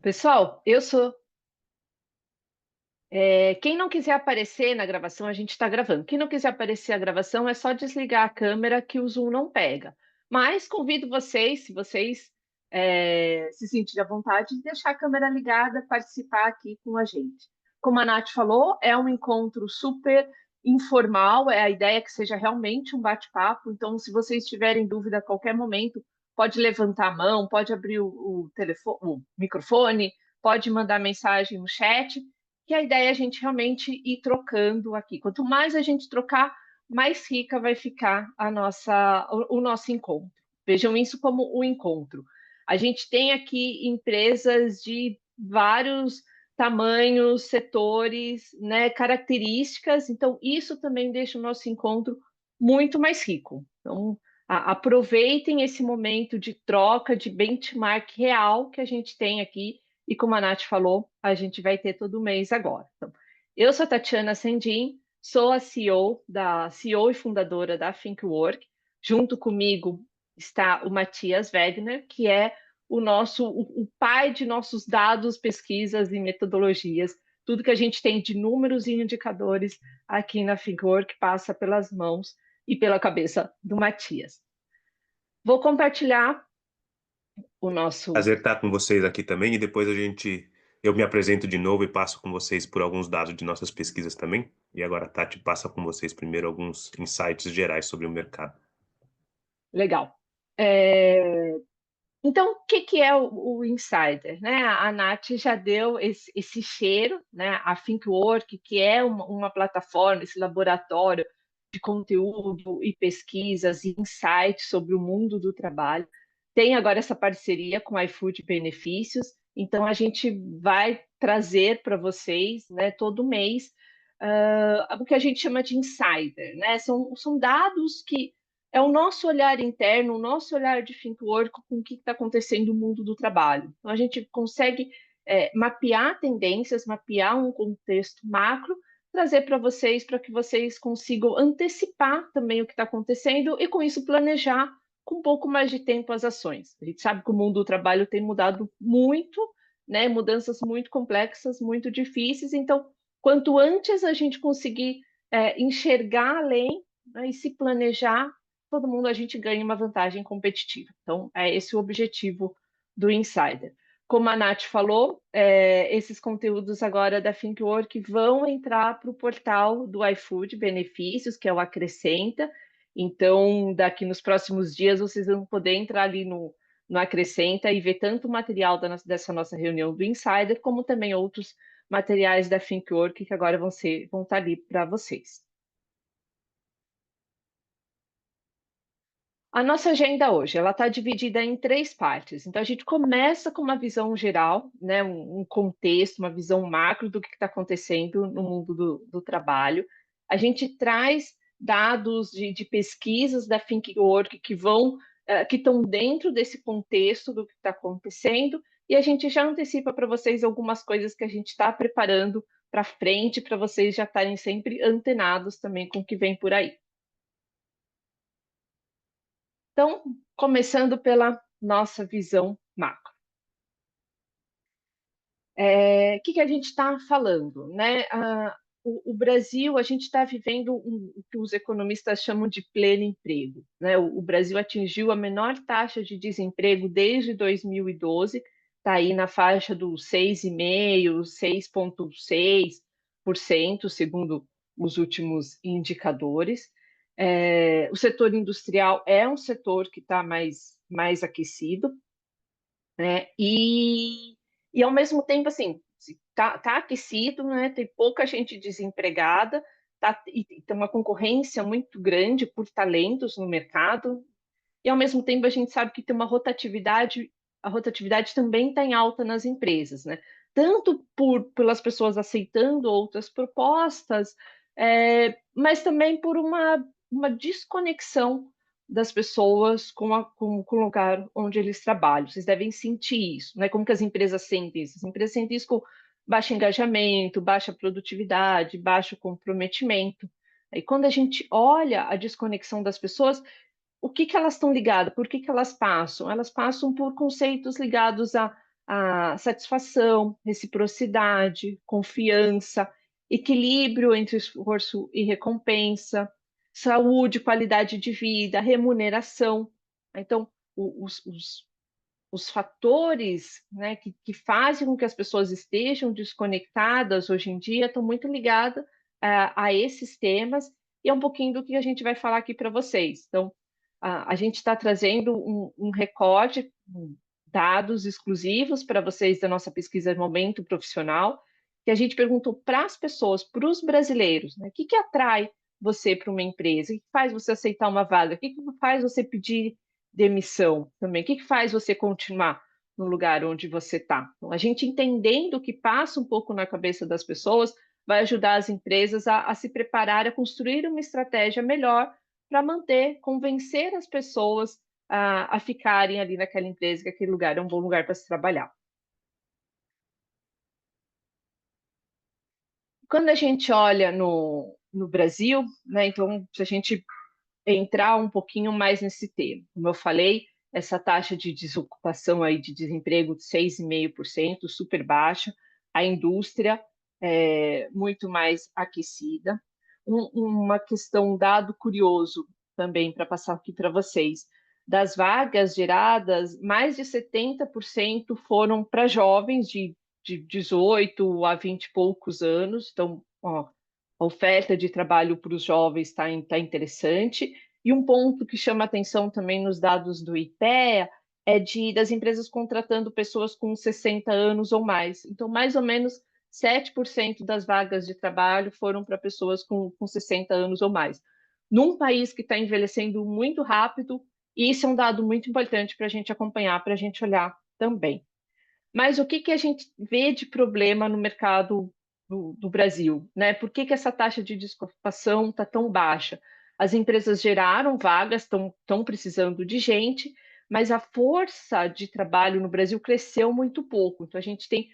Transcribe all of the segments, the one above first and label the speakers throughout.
Speaker 1: Pessoal, eu sou. Quem não quiser aparecer na gravação, a gente está gravando. Quem não quiser aparecer a gravação, é só desligar a câmera que o Zoom não pega. Mas convido vocês, se vocês se sentirem à vontade, de deixar a câmera ligada, participar aqui com a gente. Como a Nath falou, é um encontro super informal, é a ideia que seja realmente um bate-papo. Então, se vocês tiverem dúvida a qualquer momento, pode levantar a mão, pode abrir o telefone, o microfone, pode mandar mensagem no chat, que a ideia é a gente realmente ir trocando aqui. Quanto mais a gente trocar, mais rica vai ficar o nosso encontro. Vejam isso como um encontro. A gente tem aqui empresas de vários tamanhos, setores, né, características, então isso também deixa o nosso encontro muito mais rico. Então, aproveitem esse momento de troca, de benchmark real que a gente tem aqui e como a Nath falou, a gente vai ter todo mês agora. Então, eu sou a Tatiana Sendin, sou a CEO e fundadora da ThinkWork. Junto comigo está o Matias Wegner, que é o pai de nossos dados, pesquisas e metodologias. Tudo que a gente tem de números e indicadores aqui na ThinkWork passa pelas mãos e pela cabeça do Matias. Vou compartilhar o nosso.
Speaker 2: Prazer estar com vocês aqui também e depois eu me apresento de novo e passo com vocês por alguns dados de nossas pesquisas também. E agora a Tati passa com vocês primeiro alguns insights gerais sobre o mercado.
Speaker 1: Legal. É, Então, o que que é o Insider, né? A Nath já deu esse cheiro, né? A ThinkWork, que é uma plataforma, esse laboratório de conteúdo e pesquisas e insights sobre o mundo do trabalho, tem agora essa parceria com a iFood Benefícios. Então, a gente vai trazer para vocês, né, todo mês, o que a gente chama de Insider, né? São dados que é o nosso olhar interno, o nosso olhar de ThinkWork com o que está acontecendo no mundo do trabalho. Então, a gente consegue mapear tendências, mapear um contexto macro, trazer para vocês, para que vocês consigam antecipar também o que está acontecendo e, com isso, planejar com um pouco mais de tempo as ações. A gente sabe que o mundo do trabalho tem mudado muito, né? Mudanças muito complexas, muito difíceis. Então, quanto antes a gente conseguir enxergar além, né, e se planejar, todo mundo a gente ganha uma vantagem competitiva. Então, é esse o objetivo do Insider. Como a Nath falou, esses conteúdos agora da ThinkWork vão entrar para o portal do iFood Benefícios, que é o Acrescenta. Então, daqui nos próximos dias, vocês vão poder entrar ali no Acrescenta e ver tanto o material dessa nossa reunião do Insider, como também outros materiais da ThinkWork que agora vão estar ali para vocês. A nossa agenda hoje, ela está dividida em três partes. Então, a gente começa com uma visão geral, né, um contexto, uma visão macro do que está acontecendo no mundo do trabalho. A gente traz dados de pesquisas da ThinkWork que estão dentro desse contexto do que está acontecendo, e a gente já antecipa para vocês algumas coisas que a gente está preparando para frente, para vocês já estarem sempre antenados também com o que vem por aí. Então, começando pela nossa visão macro. O que que a gente está falando, né? O Brasil, a gente está vivendo o que os economistas chamam de pleno emprego, né? O Brasil atingiu a menor taxa de desemprego desde 2012, está aí na faixa do 6,5%, 6,6%, segundo os últimos indicadores. O setor industrial é um setor que está mais aquecido, né? E ao mesmo tempo, assim, tá aquecido, né? Tem pouca gente desempregada, e tem uma concorrência muito grande por talentos no mercado, e ao mesmo tempo a gente sabe que tem uma rotatividade, a rotatividade também está em alta nas empresas, né? Tanto pelas pessoas aceitando outras propostas, mas também por uma desconexão das pessoas com o lugar onde eles trabalham. Vocês devem sentir isso, né? Como que as empresas sentem isso? As empresas sentem isso com baixo engajamento, baixa produtividade, baixo comprometimento. E quando a gente olha a desconexão das pessoas, o que que elas estão ligadas? Por que que elas passam? Elas passam por conceitos ligados a satisfação, reciprocidade, confiança, equilíbrio entre esforço e recompensa, saúde, qualidade de vida, remuneração. Então, os fatores, né, que fazem com que as pessoas estejam desconectadas hoje em dia estão muito ligados a esses temas, e é um pouquinho do que a gente vai falar aqui para vocês. Então, a gente está trazendo um recorde, dados exclusivos para vocês da nossa pesquisa Momento Profissional, que a gente perguntou para as pessoas, para os brasileiros, né, o que atrai você para uma empresa? O que faz você aceitar uma vaga? O que faz você pedir demissão também? O que faz você continuar no lugar onde você está? Então, a gente entendendo o que passa um pouco na cabeça das pessoas vai ajudar as empresas a se preparar, a construir uma estratégia melhor para manter, convencer as pessoas a ficarem ali naquela empresa, que aquele lugar é um bom lugar para se trabalhar. Quando a gente olha no Brasil, né, então, se a gente entrar um pouquinho mais nesse tema, como eu falei, essa taxa de desocupação aí de desemprego de 6,5%, super baixa, a indústria muito mais aquecida. Uma questão, um dado curioso também para passar aqui para vocês. Das vagas geradas, mais de 70% foram para jovens de 18 a 20 e poucos anos. Então, ó, a oferta de trabalho para os jovens está interessante. E um ponto que chama atenção também nos dados do IPEA é das empresas contratando pessoas com 60 anos ou mais. Então, mais ou menos 7% das vagas de trabalho foram para pessoas com 60 anos ou mais. Num país que está envelhecendo muito rápido, isso é um dado muito importante para a gente acompanhar, para a gente olhar também. Mas o que a gente vê de problema no mercado do Brasil, né? Por que essa taxa de desocupação está tão baixa? As empresas geraram vagas, estão precisando de gente, mas a força de trabalho no Brasil cresceu muito pouco. Então, a gente tem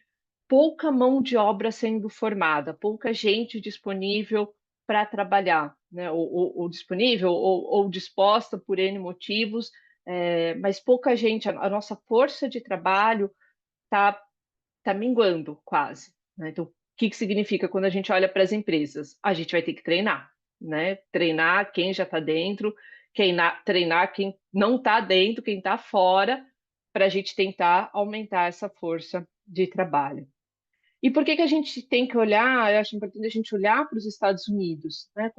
Speaker 1: pouca mão de obra sendo formada, pouca gente disponível para trabalhar, né? Ou disponível ou disposta por N motivos, mas pouca gente, a nossa força de trabalho está minguando quase, né? Então, o que significa quando a gente olha para as empresas? A gente vai ter que treinar, né? Treinar quem já está dentro, treinar quem não está dentro, quem está fora, para a gente tentar aumentar essa força de trabalho. E por que a gente tem que olhar? Eu acho importante a gente olhar para os Estados Unidos, né?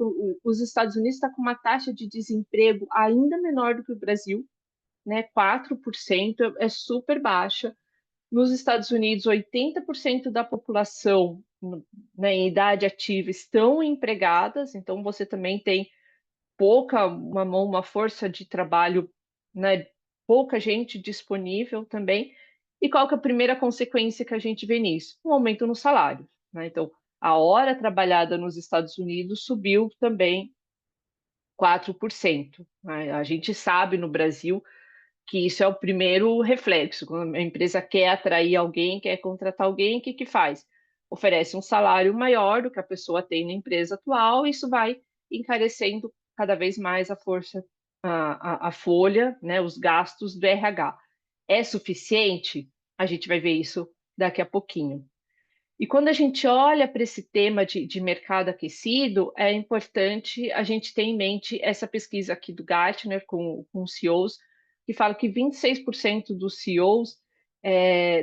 Speaker 1: Os Estados Unidos estão com uma taxa de desemprego ainda menor do que o Brasil, né? 4% é super baixa. Nos Estados Unidos, 80% da população, né, em idade ativa estão empregadas, então você também tem uma força de trabalho, né, pouca gente disponível também. E qual que é a primeira consequência que a gente vê nisso? Um aumento no salário, né? Então, a hora trabalhada nos Estados Unidos subiu também 4%, né? A gente sabe no Brasil que isso é o primeiro reflexo. Quando a empresa quer atrair alguém, quer contratar alguém, o que faz? Oferece um salário maior do que a pessoa tem na empresa atual, e isso vai encarecendo cada vez mais a força, a folha, né, os gastos do RH. É suficiente? A gente vai ver isso daqui a pouquinho. E quando a gente olha para esse tema de mercado aquecido, é importante a gente ter em mente essa pesquisa aqui do Gartner com CEOs, que fala que 26% dos CEOs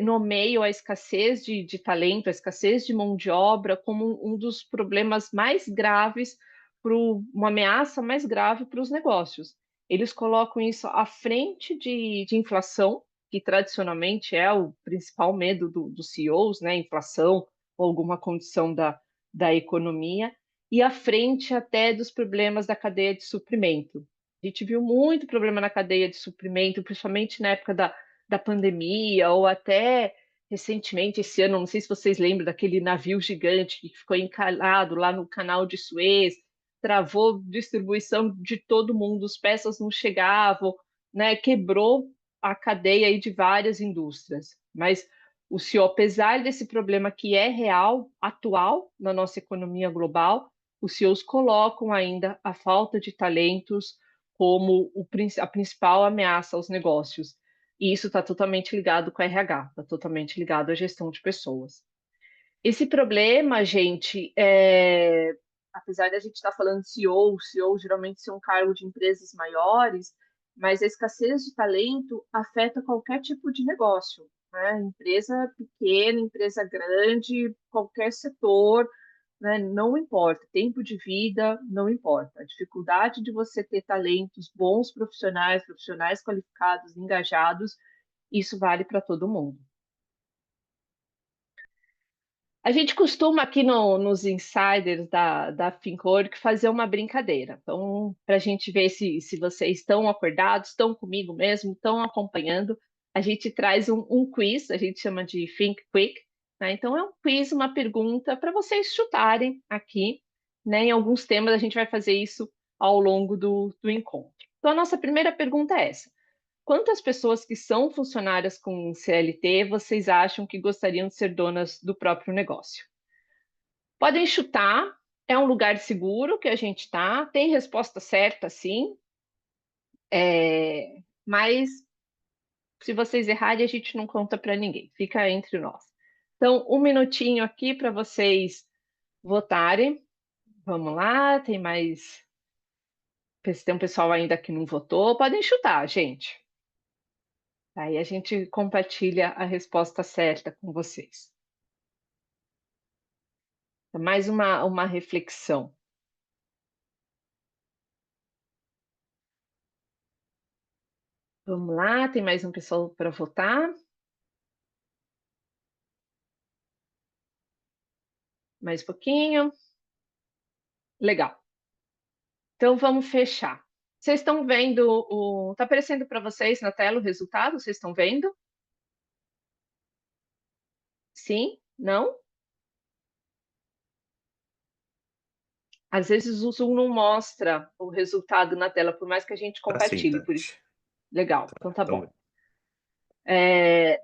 Speaker 1: nomeiam a escassez de talento, a escassez de mão de obra como um dos problemas mais graves, uma ameaça mais grave para os negócios. Eles colocam isso à frente de inflação, que tradicionalmente é o principal medo dos CEOs, né? Inflação ou alguma condição da economia, e à frente até dos problemas da cadeia de suprimento. A gente viu muito problema na cadeia de suprimento, principalmente na época da pandemia, ou até recentemente, esse ano, não sei se vocês lembram daquele navio gigante que ficou encalhado lá no canal de Suez, travou distribuição de todo mundo, as peças não chegavam, né? Quebrou a cadeia aí de várias indústrias. Mas o CEO, apesar desse problema que é real, atual na nossa economia global, os CEOs colocam ainda a falta de talentos como a principal ameaça aos negócios. E isso está totalmente ligado com a RH, está totalmente ligado à gestão de pessoas. Esse problema, gente, apesar de a gente estar falando de CEO, CEO geralmente ser um cargo de empresas maiores, mas a escassez de talento afeta qualquer tipo de negócio, né? Empresa pequena, empresa grande, qualquer setor, né? Não importa, tempo de vida, não importa. A dificuldade de você ter talentos, bons profissionais, profissionais qualificados, engajados, isso vale para todo mundo. A gente costuma aqui nos insiders da Fincorp fazer uma brincadeira. Então, para a gente ver se vocês estão acordados, estão comigo mesmo, estão acompanhando, a gente traz um quiz, a gente chama de Think Quick, né? Então, é um quiz, uma pergunta para vocês chutarem aqui, né? Em alguns temas a gente vai fazer isso ao longo do encontro. Então, a nossa primeira pergunta é essa. Quantas pessoas que são funcionárias com CLT vocês acham que gostariam de ser donas do próprio negócio? Podem chutar, é um lugar seguro que a gente está, tem resposta certa, sim, mas se vocês errarem, a gente não conta para ninguém, fica entre nós. Então, um minutinho aqui para vocês votarem. Vamos lá, tem mais. Tem um pessoal ainda que não votou, podem chutar, gente. Aí a gente compartilha a resposta certa com vocês. Mais uma reflexão. Vamos lá, tem mais um pessoal para votar. Mais um pouquinho. Legal. Então vamos fechar. Vocês estão vendo o. Está aparecendo para vocês na tela o resultado? Vocês estão vendo? Sim? Não? Às vezes o Zoom não mostra o resultado na tela, por mais que a gente
Speaker 2: Tá sim,
Speaker 1: compartilhe.
Speaker 2: Tati.
Speaker 1: Legal, então tá
Speaker 2: Então,
Speaker 1: bom.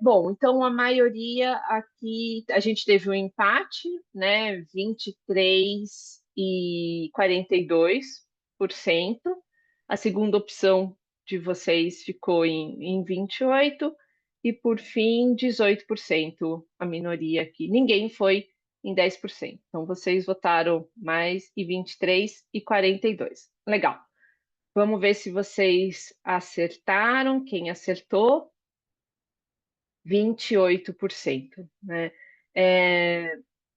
Speaker 1: Bom, então a maioria aqui, a gente teve um empate, né? 23 e 42%. A segunda opção de vocês ficou em 28%, e por fim, 18%, a minoria aqui. Ninguém foi em 10%. Então, vocês votaram mais e 23 e 42%. Legal. Vamos ver se vocês acertaram. Quem acertou? 28%, né?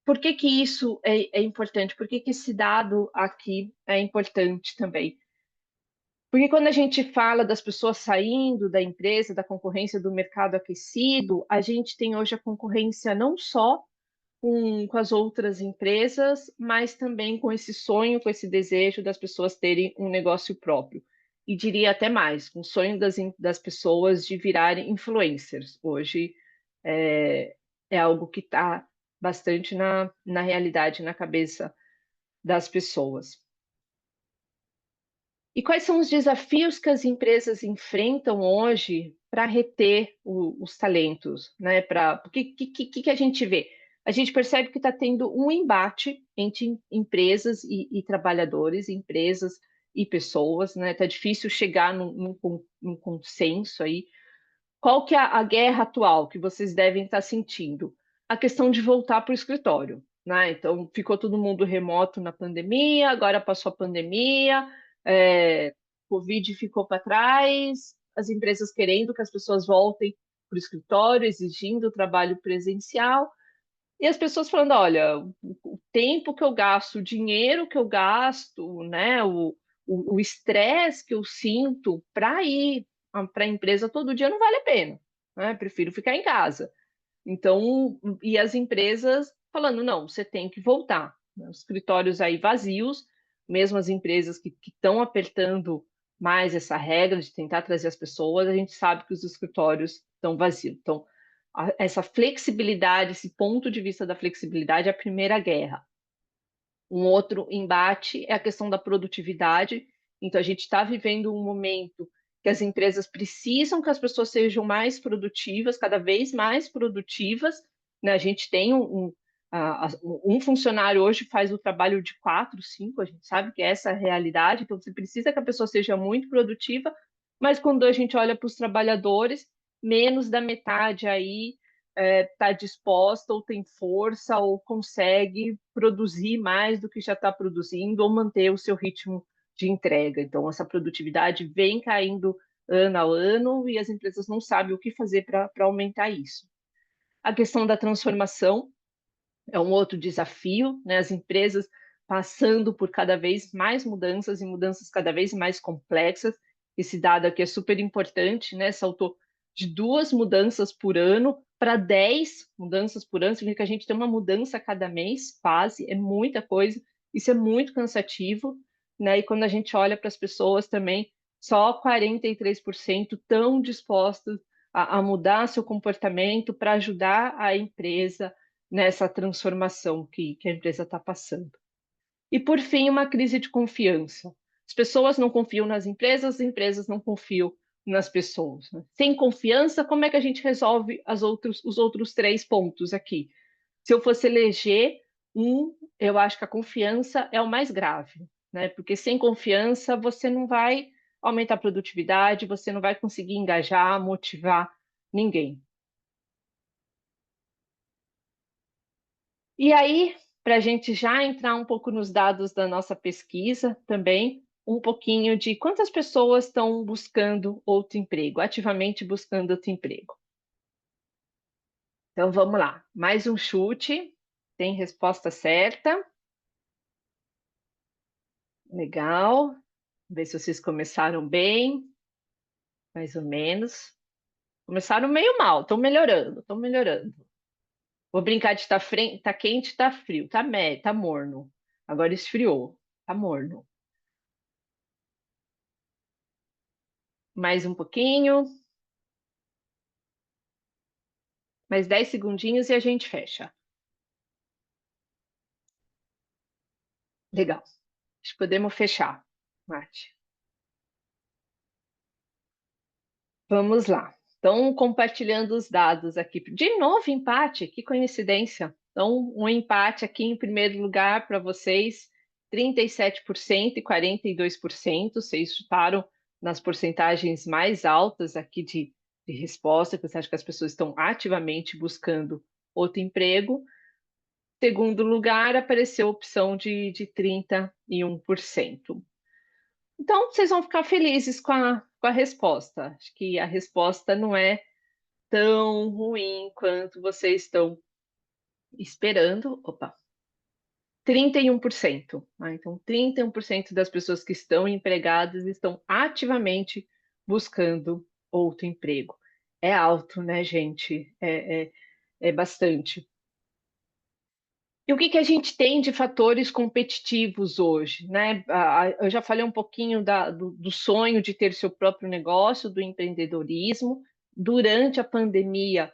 Speaker 1: Por que que isso é importante? Por que que esse dado aqui é importante também? Porque quando a gente fala das pessoas saindo da empresa, da concorrência do mercado aquecido, a gente tem hoje a concorrência não só com as outras empresas, mas também com esse sonho, com esse desejo das pessoas terem um negócio próprio. E diria até mais, com o sonho das pessoas de virarem influencers. Hoje é algo que está bastante na realidade, na cabeça das pessoas. E quais são os desafios que as empresas enfrentam hoje para reter os talentos, né? O que a gente vê? A gente percebe que está tendo um embate entre empresas e trabalhadores, empresas e pessoas, né? Está difícil chegar num consenso aí. Qual que é a guerra atual que vocês devem estar sentindo? A questão de voltar para o escritório, né? Então, ficou todo mundo remoto na pandemia, agora passou a pandemia, Covid ficou para trás, as empresas querendo que as pessoas voltem para o escritório, exigindo o trabalho presencial, e as pessoas falando, olha, o tempo que eu gasto, o dinheiro que eu gasto, né, o estresse que eu sinto para ir para a empresa todo dia não vale a pena, né? Prefiro ficar em casa. Então, e as empresas falando, não, você tem que voltar. Os escritórios aí vazios, mesmo as empresas que estão apertando mais essa regra de tentar trazer as pessoas, a gente sabe que os escritórios estão vazios. Então, essa flexibilidade, esse ponto de vista da flexibilidade é a primeira guerra. Um outro embate é a questão da produtividade. Então, a gente está vivendo um momento que as empresas precisam que as pessoas sejam mais produtivas, cada vez mais produtivas, né? A gente tem um funcionário hoje faz o trabalho de 4, 5, a gente sabe que é essa a realidade, então você precisa que a pessoa seja muito produtiva, mas quando a gente olha para os trabalhadores, menos da metade aí está disposta ou tem força ou consegue produzir mais do que já está produzindo ou manter o seu ritmo de entrega. Então, essa produtividade vem caindo ano a ano e as empresas não sabem o que fazer para aumentar isso. A questão da transformação é um outro desafio, né? As empresas passando por cada vez mais mudanças e mudanças cada vez mais complexas. Esse dado aqui é super importante, né? Saltou de 2 mudanças por ano para 10 mudanças por ano, significa que a gente tem uma mudança a cada mês, quase, é muita coisa, isso é muito cansativo, né? E quando a gente olha para as pessoas também, só 43% estão dispostas a mudar seu comportamento para ajudar a empresa nessa transformação que a empresa está passando. E, por fim, uma crise de confiança. As pessoas não confiam nas empresas, as empresas não confiam nas pessoas. Né? Sem confiança, como é que a gente resolve os outros 3 pontos aqui? Se eu fosse eleger eu acho que a confiança é o mais grave, né? Porque sem confiança você não vai aumentar a produtividade, você não vai conseguir engajar, motivar ninguém. E aí, para a gente já entrar um pouco nos dados da nossa pesquisa também, um pouquinho de quantas pessoas estão buscando outro emprego, ativamente buscando outro emprego. Então vamos lá, mais um chute, tem resposta certa. Legal, ver se vocês começaram bem, mais ou menos. Começaram meio mal, estão melhorando, estão melhorando. Vou brincar de tá quente, tá frio, tá morno. Agora esfriou, tá morno. Mais um pouquinho. Mais 10 segundinhos e a gente fecha. Legal. Acho que podemos fechar, Mate. Vamos lá. Então, compartilhando os dados aqui. De novo, empate, que coincidência. Então, um empate aqui em primeiro lugar para vocês, 37% e 42%. Vocês chutaram nas porcentagens mais altas aqui de resposta, que você acha que as pessoas estão ativamente buscando outro emprego. Segundo lugar, apareceu a opção de 31%. Então, vocês vão ficar felizes com a resposta. Acho que a resposta não é tão ruim quanto vocês estão esperando. Opa, 31%. Então, 31% das pessoas que estão empregadas estão ativamente buscando outro emprego. É alto, né, gente? É bastante. E o que que a gente tem de fatores competitivos hoje, né? Eu já falei um pouquinho do sonho de ter seu próprio negócio, do empreendedorismo. Durante a pandemia,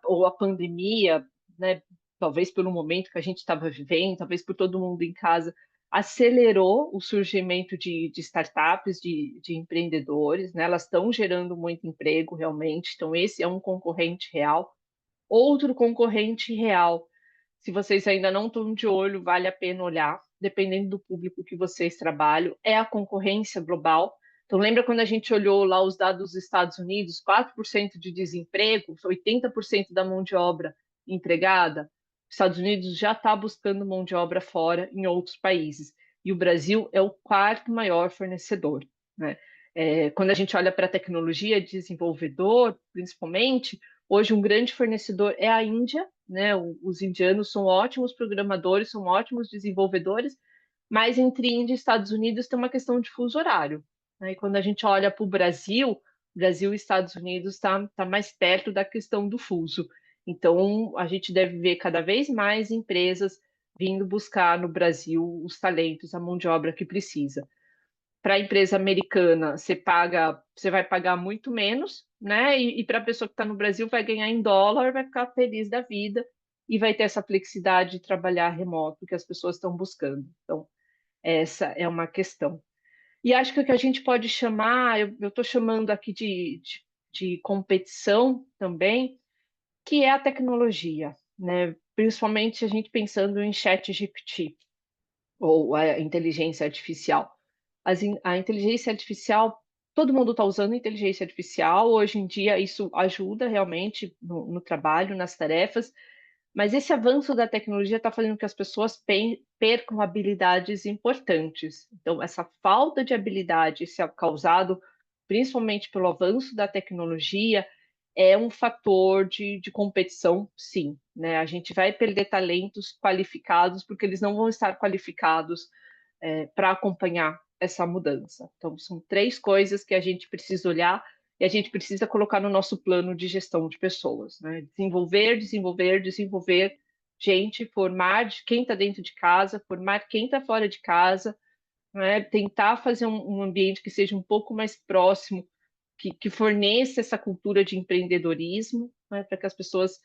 Speaker 1: ou a pandemia, né, talvez pelo momento que a gente estava vivendo, talvez por todo mundo em casa, acelerou o surgimento de startups, de empreendedores, né? Elas estão gerando muito emprego realmente, então esse é um concorrente real. Outro concorrente real, se vocês ainda não estão de olho, vale a pena olhar, dependendo do público que vocês trabalham, é a concorrência global. Então, lembra quando a gente olhou lá os dados dos Estados Unidos, 4% de desemprego, 80% da mão de obra empregada? Os Estados Unidos já está buscando mão de obra fora em outros países. E o Brasil é o 4º maior fornecedor, né? Quando a gente olha para a tecnologia, desenvolvedor, principalmente, hoje um grande fornecedor é a Índia, né? Os indianos são ótimos programadores, são ótimos desenvolvedores, mas entre Índia e Estados Unidos tem uma questão de fuso horário, né? E quando a gente olha para o Brasil e Estados Unidos tá mais perto da questão do fuso. Então, a gente deve ver cada vez mais empresas vindo buscar no Brasil os talentos, a mão de obra que precisa. Para a empresa americana, você vai pagar muito menos, né? E para a pessoa que está no Brasil vai ganhar em dólar, vai ficar feliz da vida e vai ter essa flexibilidade de trabalhar remoto que as pessoas estão buscando. Então, essa é uma questão. E acho que o que a gente pode chamar, eu estou chamando aqui de competição também, que é a tecnologia, né? Principalmente a gente pensando em chat GPT ou a inteligência artificial. A inteligência artificial Todo mundo está usando inteligência artificial, hoje em dia isso ajuda realmente no trabalho, nas tarefas, mas esse avanço da tecnologia está fazendo com que as pessoas percam habilidades importantes. Então, essa falta de habilidade, isso é causado principalmente pelo avanço da tecnologia, é um fator de competição, sim. Né? A gente vai perder talentos qualificados, porque eles não vão estar qualificados para acompanhar essa mudança. Então, são três coisas que a gente precisa olhar e a gente precisa colocar no nosso plano de gestão de pessoas, né? Desenvolver, desenvolver, desenvolver gente, formar quem está dentro de casa, formar quem está fora de casa, né? Tentar fazer um ambiente que seja um pouco mais próximo, que forneça essa cultura de empreendedorismo, né? Para que as pessoas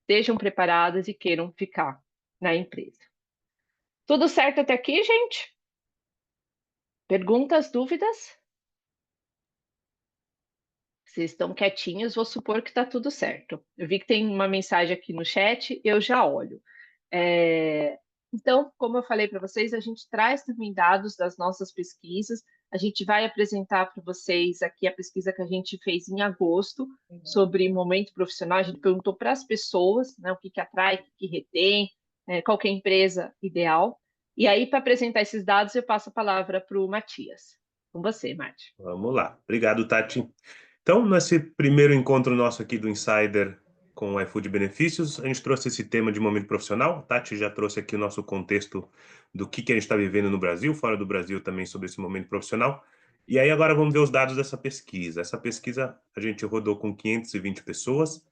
Speaker 1: estejam preparadas e queiram ficar na empresa. Tudo certo até aqui, gente? Perguntas, dúvidas? Vocês estão quietinhos, vou supor que está tudo certo. Eu vi que tem uma mensagem aqui no chat, eu já olho. É, Então, como eu falei para vocês, a gente traz também dados das nossas pesquisas. A gente vai apresentar para vocês aqui a pesquisa que a gente fez em agosto sobre momento profissional. A gente perguntou para as pessoas, né, o que atrai, o que retém, qual que é a empresa ideal. E aí, para apresentar esses dados, eu passo a palavra para o Matias. Com você, Mati.
Speaker 2: Vamos lá. Obrigado, Tati. Então, nesse primeiro encontro nosso aqui do Insider com o iFood Benefícios, a gente trouxe esse tema de momento profissional. A Tati já trouxe aqui o nosso contexto do que a gente está vivendo no Brasil, fora do Brasil também sobre esse momento profissional. E aí agora vamos ver os dados dessa pesquisa. Essa pesquisa a gente rodou com 520 pessoas.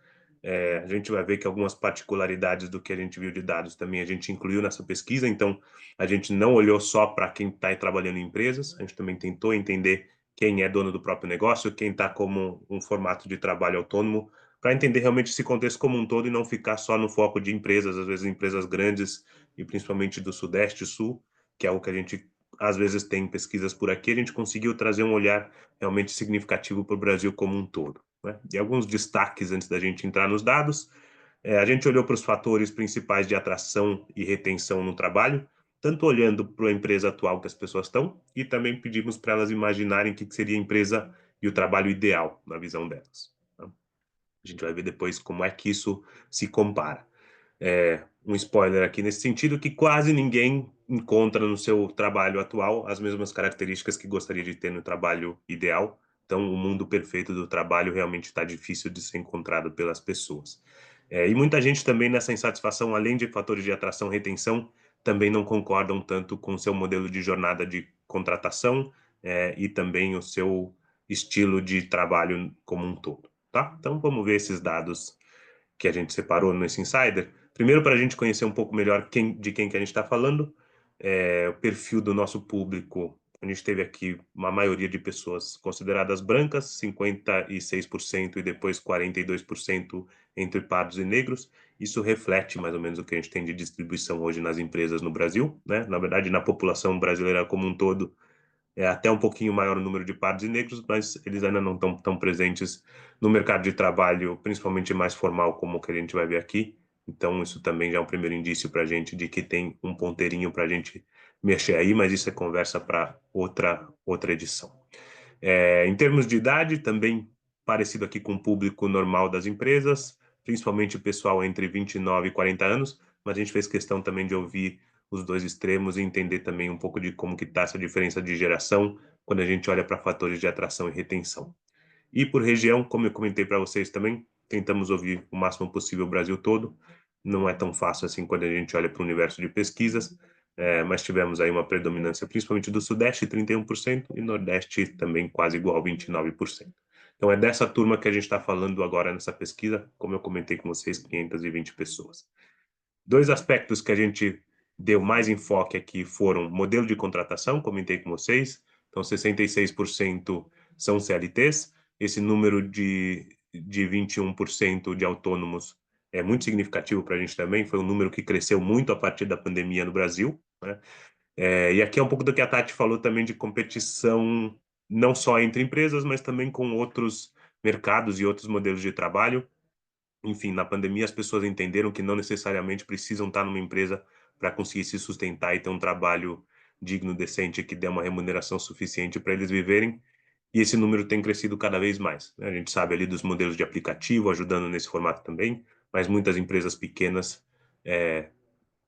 Speaker 2: A gente vai ver que algumas particularidades do que a gente viu de dados também a gente incluiu nessa pesquisa. Então, a gente não olhou só para quem está trabalhando em empresas, a gente também tentou entender quem é dono do próprio negócio, quem está como um formato de trabalho autônomo, para entender realmente esse contexto como um todo e não ficar só no foco de empresas, às vezes empresas grandes e principalmente do Sudeste e Sul, que é o que a gente às vezes tem pesquisas por aqui, a gente conseguiu trazer um olhar realmente significativo para o Brasil como um todo. Né? E alguns destaques antes da gente entrar nos dados. A gente olhou para os fatores principais de atração e retenção no trabalho, tanto olhando para a empresa atual que as pessoas estão, e também pedimos para elas imaginarem o que seria a empresa e o trabalho ideal na visão delas. Tá? A gente vai ver depois como é que isso se compara. Um spoiler aqui nesse sentido, que quase ninguém encontra no seu trabalho atual as mesmas características que gostaria de ter no trabalho ideal. Então, o mundo perfeito do trabalho realmente está difícil de ser encontrado pelas pessoas. E muita gente também nessa insatisfação, além de fatores de atração e retenção, também não concordam tanto com o seu modelo de jornada de contratação e também o seu estilo de trabalho como um todo. Tá? Então, vamos ver esses dados que a gente separou nesse Insider. Primeiro, para a gente conhecer um pouco melhor de quem que a gente está falando, o perfil do nosso público. A gente teve aqui uma maioria de pessoas consideradas brancas, 56% e depois 42% entre pardos e negros. Isso reflete mais ou menos o que a gente tem de distribuição hoje nas empresas no Brasil, né? Na verdade, na população brasileira como um todo, é até um pouquinho maior o número de pardos e negros, mas eles ainda não estão tão presentes no mercado de trabalho, principalmente mais formal, como o que a gente vai ver aqui. Então, isso também já é um primeiro indício para a gente de que tem um ponteirinho para a gente mexer aí, mas isso é conversa para outra edição. Em termos de idade, também parecido aqui com o público normal das empresas, principalmente o pessoal entre 29 e 40 anos, mas a gente fez questão também de ouvir os dois extremos e entender também um pouco de como que está essa diferença de geração quando a gente olha para fatores de atração e retenção. E por região, como eu comentei para vocês também, tentamos ouvir o máximo possível o Brasil todo. Não é tão fácil assim quando a gente olha para o universo de pesquisas, mas tivemos aí uma predominância principalmente do Sudeste, 31%, e Nordeste também quase igual, 29%. Então é dessa turma que a gente está falando agora nessa pesquisa, como eu comentei com vocês, 520 pessoas. Dois aspectos que a gente deu mais enfoque aqui foram modelo de contratação, comentei com vocês, então 66% são CLTs, esse número de 21% de autônomos é muito significativo para a gente também, foi um número que cresceu muito a partir da pandemia no Brasil, né? E aqui é um pouco do que a Tati falou também de competição, não só entre empresas, mas também com outros mercados e outros modelos de trabalho. Enfim, na pandemia as pessoas entenderam que não necessariamente precisam estar numa empresa para conseguir se sustentar e ter um trabalho digno, decente, que dê uma remuneração suficiente para eles viverem. e esse número tem crescido cada vez mais, né? A gente sabe ali dos modelos de aplicativo ajudando nesse formato também, mas muitas empresas pequenas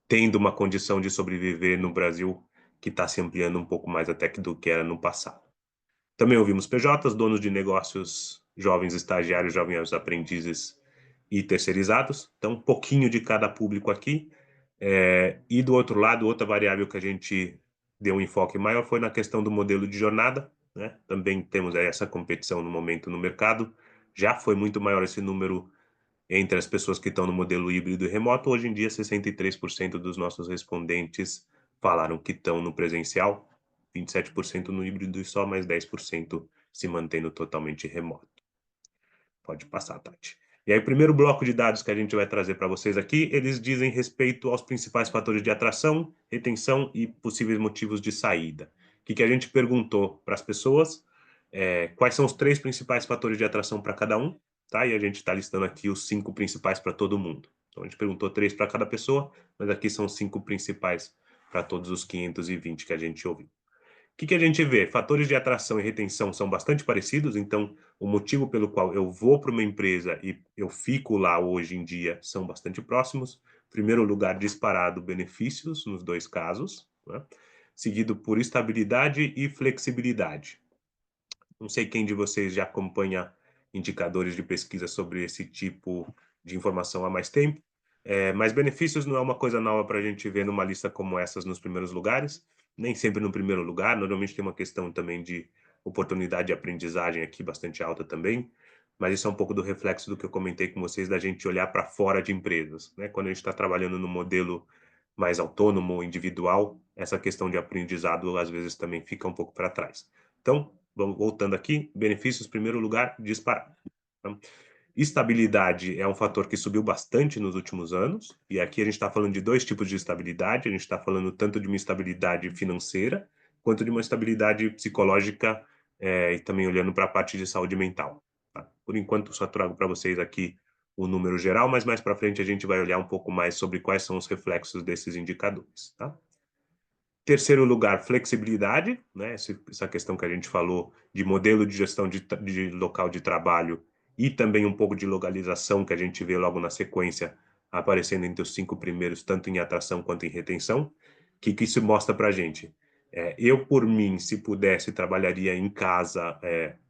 Speaker 2: tendo uma condição de sobreviver no Brasil que está se ampliando um pouco mais até do que era no passado. Também ouvimos PJs, donos de negócios, jovens estagiários, jovens aprendizes e terceirizados. Então, um pouquinho de cada público aqui. E do outro lado, outra variável que a gente deu um enfoque maior foi na questão do modelo de jornada, né? Também temos aí essa competição no momento no mercado. Já foi muito maior esse número entre as pessoas que estão no modelo híbrido e remoto. Hoje em dia, 63% dos nossos respondentes falaram que estão no presencial, 27% no híbrido e só mais 10% se mantendo totalmente remoto. Pode passar, Tati. E aí, o primeiro bloco de dados que a gente vai trazer para vocês aqui, eles dizem respeito aos principais fatores de atração, retenção e possíveis motivos de saída. O que a gente perguntou para as pessoas? Quais são os 3 principais fatores de atração para cada um? Tá? E a gente está listando aqui os 5 principais para todo mundo. Então, a gente perguntou 3 para cada pessoa, mas aqui são os 5 principais para todos os 520 que a gente ouviu. O que a gente vê? Fatores de atração e retenção são bastante parecidos, então o motivo pelo qual eu vou para uma empresa e eu fico lá hoje em dia são bastante próximos. Primeiro lugar, disparado, benefícios nos 2 casos, né? Seguido por estabilidade e flexibilidade. Não sei quem de vocês já acompanha indicadores de pesquisa sobre esse tipo de informação há mais tempo, mas benefícios não é uma coisa nova para a gente ver numa lista como essas nos primeiros lugares, nem sempre no primeiro lugar, normalmente tem uma questão também de oportunidade de aprendizagem aqui bastante alta também, mas isso é um pouco do reflexo do que eu comentei com vocês, da gente olhar para fora de empresas, né? Quando a gente está trabalhando no modelo mais autônomo, individual, essa questão de aprendizado às vezes também fica um pouco para trás. Então, vamos voltando aqui, benefícios, primeiro lugar, disparado. Tá? Estabilidade é um fator que subiu bastante nos últimos anos, e aqui a gente está falando de 2 tipos de estabilidade, a gente está falando tanto de uma estabilidade financeira, quanto de uma estabilidade psicológica, e também olhando para a parte de saúde mental. Tá? Por enquanto, só trago para vocês aqui o número geral, mas mais para frente a gente vai olhar um pouco mais sobre quais são os reflexos desses indicadores. Tá? Terceiro lugar, flexibilidade, né? Essa questão que a gente falou de modelo de gestão de local de trabalho e também um pouco de localização que a gente vê logo na sequência aparecendo entre os 5 primeiros, tanto em atração quanto em retenção. O que isso mostra para a gente? Eu, por mim, se pudesse, trabalharia em casa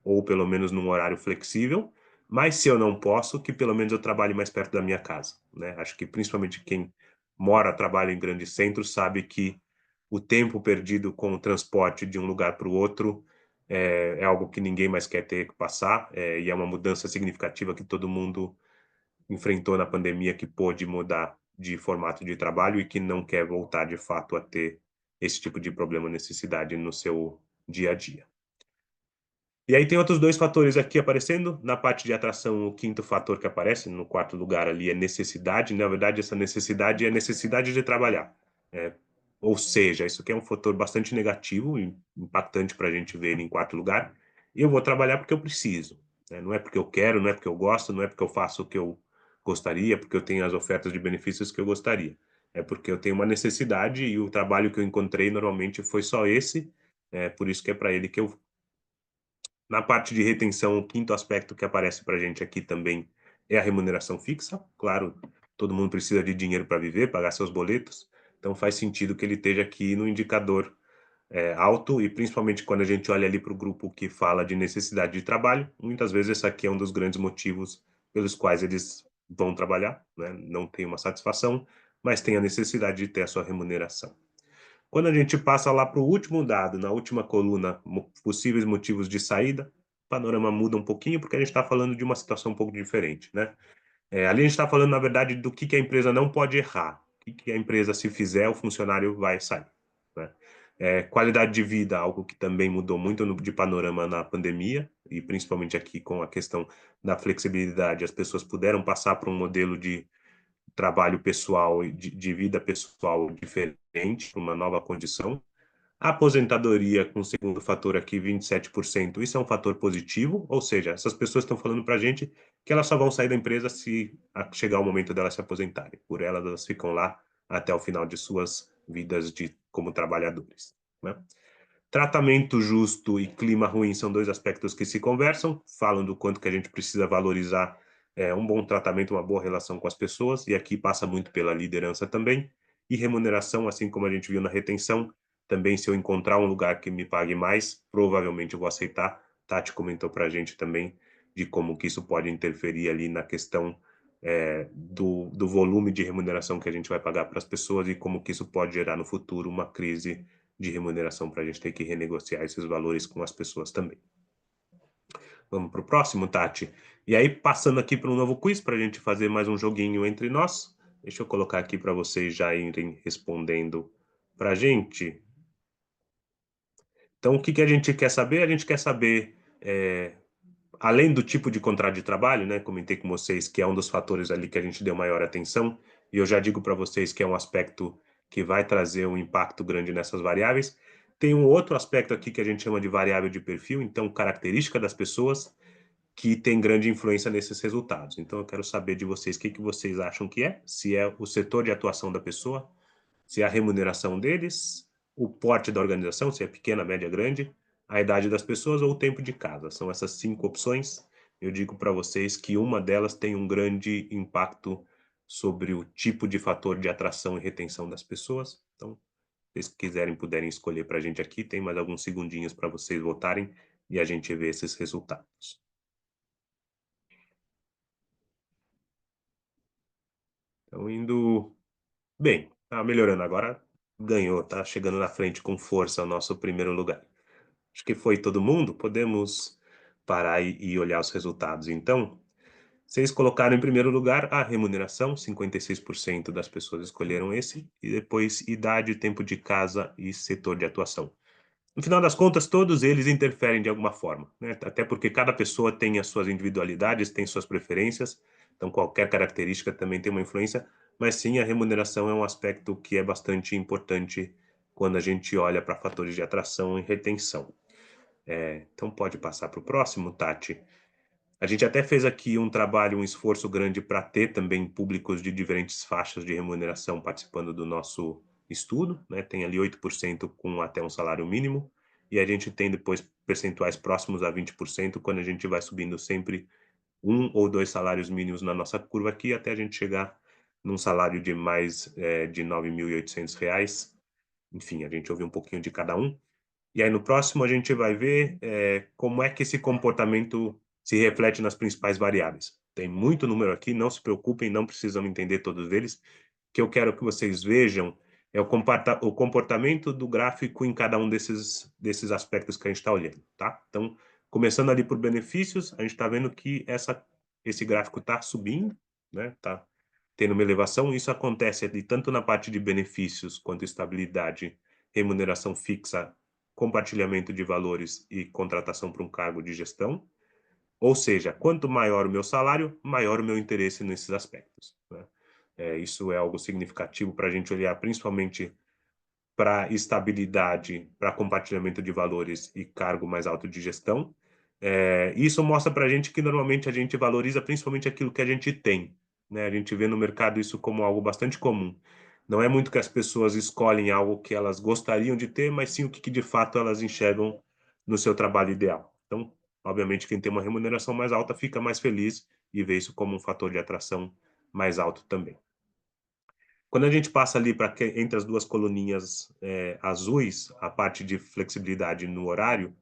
Speaker 2: ou pelo menos num horário flexível, mas se eu não posso, que pelo menos eu trabalhe mais perto da minha casa, né? Acho que principalmente quem mora, trabalha em grandes centros, sabe que o tempo perdido com o transporte de um lugar para o outro é algo que ninguém mais quer ter que passar, e é uma mudança significativa que todo mundo enfrentou na pandemia, que pôde mudar de formato de trabalho e que não quer voltar de fato a ter esse tipo de problema, necessidade no seu dia a dia. E aí tem outros 2 fatores aqui aparecendo. Na parte de atração, o quinto fator que aparece, no quarto lugar ali, é necessidade. Na verdade, essa necessidade é a necessidade de trabalhar. Ou seja, isso aqui é um fator bastante negativo e impactante para a gente ver ele em quarto lugar. Eu vou trabalhar porque eu preciso, né? Não é porque eu quero, não é porque eu gosto, não é porque eu faço o que eu gostaria, porque eu tenho as ofertas de benefícios que eu gostaria. É porque eu tenho uma necessidade e o trabalho que eu encontrei normalmente foi só esse, por isso que é para ele que eu. Na parte de retenção, o quinto aspecto que aparece para a gente aqui também é a remuneração fixa. Claro, todo mundo precisa de dinheiro para viver, pagar seus boletos, então faz sentido que ele esteja aqui no indicador alto, e principalmente quando a gente olha ali para o grupo que fala de necessidade de trabalho, muitas vezes esse aqui é um dos grandes motivos pelos quais eles vão trabalhar, né? Não tem uma satisfação, mas tem a necessidade de ter a sua remuneração. Quando a gente passa lá para o último dado, na última coluna, possíveis motivos de saída, o panorama muda um pouquinho, porque a gente está falando de uma situação um pouco diferente, né? Ali a gente está falando, na verdade, do que a empresa não pode errar. O que a empresa, se fizer, o funcionário vai sair, né? Qualidade de vida, algo que também mudou muito de panorama na pandemia, e principalmente aqui com a questão da flexibilidade, as pessoas puderam passar para um modelo de trabalho pessoal e de vida pessoal diferente, uma nova condição. A aposentadoria, com o segundo fator aqui, 27%, isso é um fator positivo, ou seja, essas pessoas estão falando para a gente que elas só vão sair da empresa se chegar o momento delas se aposentarem. Por elas ficam lá até o final de suas vidas como trabalhadores, né? Tratamento justo e clima ruim são dois aspectos que se conversam, falam do quanto que a gente precisa valorizar um bom tratamento, uma boa relação com as pessoas, e aqui passa muito pela liderança também. E remuneração, assim como a gente viu na retenção, também se eu encontrar um lugar que me pague mais, provavelmente eu vou aceitar. Tati comentou para a gente também de como que isso pode interferir ali na questão do volume de remuneração que a gente vai pagar para as pessoas e como que isso pode gerar no futuro uma crise de remuneração para a gente ter que renegociar esses valores com as pessoas também. Vamos para o próximo, Tati. E aí, passando aqui para um novo quiz, para a gente fazer mais um joguinho entre nós. Deixa eu colocar aqui para vocês já irem respondendo para a gente. Então, o que a gente quer saber? A gente quer saber, além do tipo de contrato de trabalho, né? Comentei com vocês que é um dos fatores ali que a gente deu maior atenção. E eu já digo para vocês que é um aspecto que vai trazer um impacto grande nessas variáveis. Tem um outro aspecto aqui que a gente chama de variável de perfil, então característica das pessoas, que tem grande influência nesses resultados. Então eu quero saber de vocês o que vocês acham que é, se é o setor de atuação da pessoa, se é a remuneração deles, o porte da organização, se é pequena, média, grande, a idade das pessoas ou o tempo de casa. São essas 5 opções. Eu digo para vocês que uma delas tem um grande impacto sobre o tipo de fator de atração e retenção das pessoas. Então, se vocês quiserem, puderem escolher para a gente aqui, tem mais alguns segundinhos para vocês votarem e a gente vê esses resultados. Então, indo bem, tá melhorando agora, ganhou, tá chegando na frente com força o nosso primeiro lugar. Acho que foi todo mundo, podemos parar e olhar os resultados. Então, vocês colocaram em primeiro lugar a remuneração, 56% das pessoas escolheram esse, e depois idade, tempo de casa e setor de atuação. No final das contas, todos eles interferem de alguma forma, né? Até porque cada pessoa tem as suas individualidades, tem suas preferências, então qualquer característica também tem uma influência, mas sim a remuneração é um aspecto que é bastante importante quando a gente olha para fatores de atração e retenção. Então pode passar para o próximo, Tati. A gente até fez aqui um trabalho, um esforço grande para ter também públicos de diferentes faixas de remuneração participando do nosso estudo, né? Tem ali 8% com até um salário mínimo, e a gente tem depois percentuais próximos a 20% quando a gente vai subindo sempre um ou dois salários mínimos na nossa curva aqui, até a gente chegar num salário de mais de R$ 9.800. Enfim, a gente ouve um pouquinho de cada um. E aí no próximo a gente vai ver como é que esse comportamento se reflete nas principais variáveis. Tem muito número aqui, não se preocupem, não precisam entender todos eles. O que eu quero que vocês vejam é o comportamento do gráfico em cada um desses aspectos que a gente está olhando, tá? Então, começando ali por benefícios, a gente está vendo que esse gráfico está subindo, né? Está tendo uma elevação. Isso acontece ali tanto na parte de benefícios quanto estabilidade, remuneração fixa, compartilhamento de valores e contratação para um cargo de gestão. Ou seja, quanto maior o meu salário, maior o meu interesse nesses aspectos, né? Isso é algo significativo para a gente olhar principalmente para estabilidade, para compartilhamento de valores e cargo mais alto de gestão. Isso mostra para a gente que normalmente a gente valoriza principalmente aquilo que a gente tem, né? A gente vê no mercado isso como algo bastante comum. Não é muito que as pessoas escolhem algo que elas gostariam de ter, mas sim o que de fato elas enxergam no seu trabalho ideal. Então, obviamente, quem tem uma remuneração mais alta fica mais feliz e vê isso como um fator de atração mais alto também. Quando a gente passa ali para entre as duas coluninhas azuis, a parte de flexibilidade no horário,